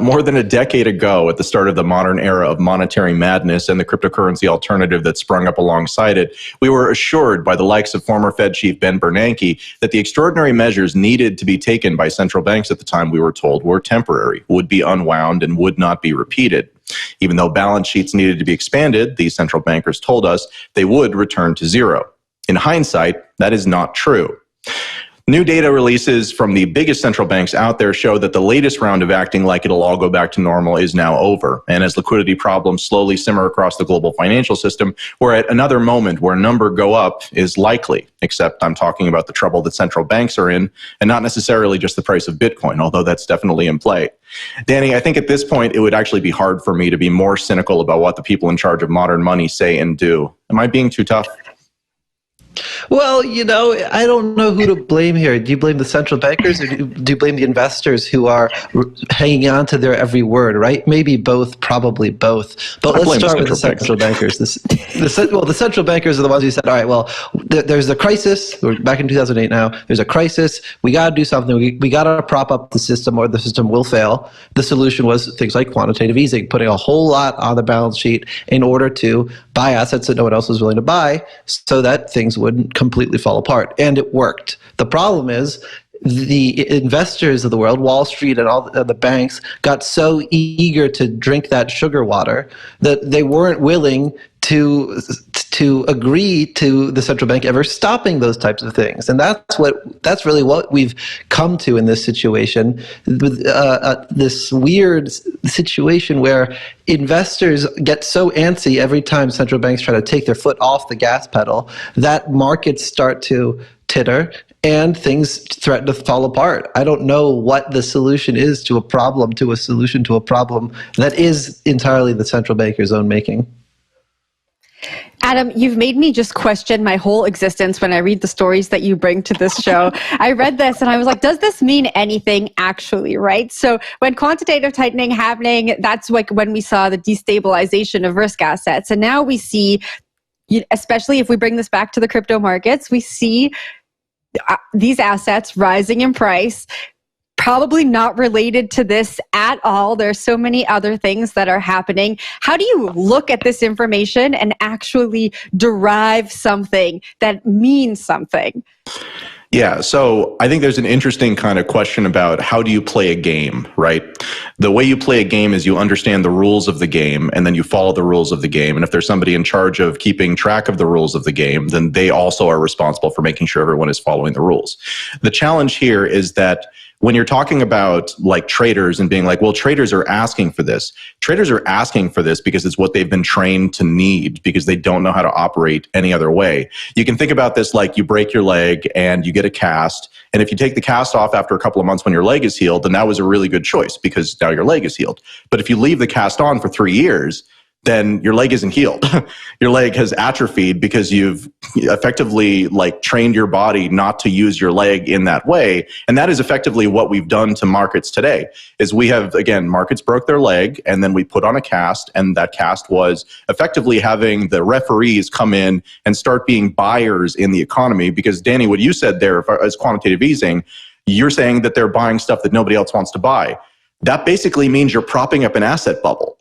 more than a decade ago, at the start of the modern era of monetary madness and the cryptocurrency alternative that sprung up alongside it, we were assured by the likes of former Fed Chief Ben Bernanke that the extraordinary measures needed to be taken by central banks at the time, we were told, were temporary, would be unwound, and would not be repeated. Even though balance sheets needed to be expanded, these central bankers told us they would return to zero. In hindsight, that is not true. New data releases from the biggest central banks out there show that the latest round of acting like it'll all go back to normal is now over. And as liquidity problems slowly simmer across the global financial system, we're at another moment where a number go up is likely, except I'm talking about the trouble that central banks are in and not necessarily just the price of Bitcoin, although that's definitely in play. Danny, I think at this point, it would actually be hard for me to be more cynical about what the people in charge of modern money say and do. Am I being too tough? Well, you know, I don't know who to blame here. Do you blame the central bankers, or do you blame the investors who are hanging on to their every word, right? Maybe both, probably both. But let's start with the central bankers. The central bankers are the ones who said, all right, well, there's a crisis. We're back in 2008 now. There's a crisis. We got to do something. We got to prop up the system or the system will fail. The solution was things like quantitative easing, putting a whole lot on the balance sheet in order to buy assets that no one else was willing to buy so that things wouldn't completely fall apart. And it worked. The problem is the investors of the world, Wall Street and all the banks, got so eager to drink that sugar water that they weren't willing to agree to the central bank ever stopping those types of things. And that's really what we've come to in this situation, with this weird situation where investors get so antsy every time central banks try to take their foot off the gas pedal that markets start to titter and things threaten to fall apart. I don't know what the solution is to a problem, to a solution to a problem that is entirely the central banker's own making. Adam, you've made me just question my whole existence when I read the stories that you bring to this show. I read this and I was like, does this mean anything actually, right? So when quantitative tightening happening, that's like when we saw the destabilization of risk assets. And now we see, especially if we bring this back to the crypto markets, we see these assets rising in price, probably not related to this at all. There's so many other things that are happening. How do you look at this information and actually derive something that means something? Yeah, so I think there's an interesting kind of question about how do you play a game, right? The way you play a game is you understand the rules of the game and then you follow the rules of the game. And if there's somebody in charge of keeping track of the rules of the game, then they also are responsible for making sure everyone is following the rules. The challenge here is that when you're talking about like traders and being like, well, traders are asking for this. Traders are asking for this because it's what they've been trained to need, because they don't know how to operate any other way. You can think about this like you break your leg and you get a cast. And if you take the cast off after a couple of months when your leg is healed, then that was a really good choice because now your leg is healed. But if you leave the cast on for 3 years, then your leg isn't healed. Your leg has atrophied because you've effectively like trained your body not to use your leg in that way. And that is effectively what we've done to markets today, is we have, again, markets broke their leg and then we put on a cast, and that cast was effectively having the referees come in and start being buyers in the economy. Because Danny, what you said there as quantitative easing, you're saying that they're buying stuff that nobody else wants to buy. That basically means you're propping up an asset bubble.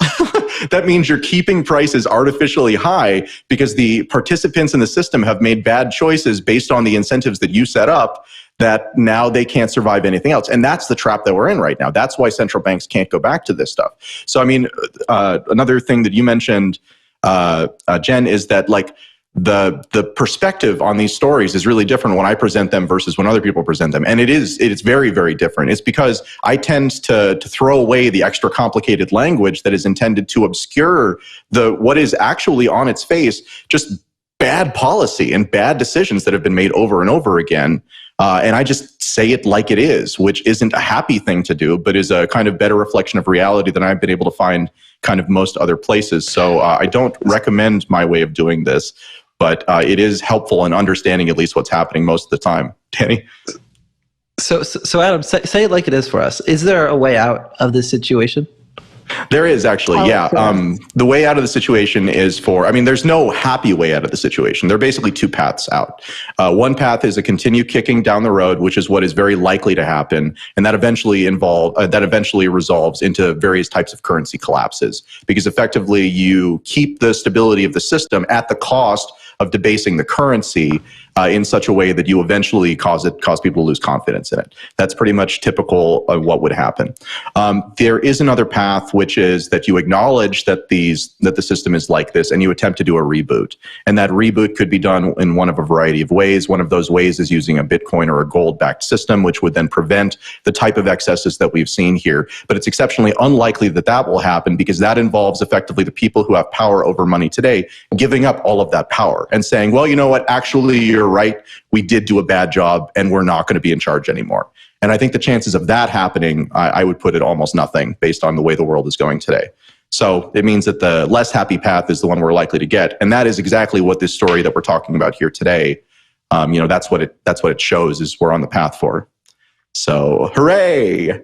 That means you're keeping prices artificially high because the participants in the system have made bad choices based on the incentives that you set up, that now they can't survive anything else. And that's the trap that we're in right now. That's why central banks can't go back to this stuff. So, I mean, another thing that you mentioned, Jen, is that like the perspective on these stories is really different when I present them versus when other people present them. And it's very, very different. It's because I tend to throw away the extra complicated language that is intended to obscure what is actually on its face just bad policy and bad decisions that have been made over and over again. And I just say it like it is, which isn't a happy thing to do, but is a kind of better reflection of reality than I've been able to find kind of most other places. So I don't recommend my way of doing this, but it is helpful in understanding at least what's happening most of the time. Danny? So Adam, say it like it is for us. Is there a way out of this situation? There is actually, yeah. The way out of the situation is there's no happy way out of the situation. There are basically two paths out. One path is a continue kicking down the road, which is what is very likely to happen, and that eventually resolves into various types of currency collapses, because effectively you keep the stability of the system at the cost of debasing the currency in such a way that you eventually cause people to lose confidence in it. That's pretty much typical of what would happen. There is another path, which is that you acknowledge that the system is like this, and you attempt to do a reboot. And that reboot could be done in one of a variety of ways. One of those ways is using a Bitcoin or a gold-backed system, which would then prevent the type of excesses that we've seen here. But it's exceptionally unlikely that that will happen, because that involves effectively the people who have power over money today giving up all of that power and saying, well, you know what, actually, you're right. We did do a bad job, and we're not going to be in charge anymore. And I think the chances of that happening, I would put it almost nothing based on the way the world is going today. So it means that the less happy path is the one we're likely to get. And that is exactly what this story that we're talking about here today, that's what it shows is we're on the path for. So hooray!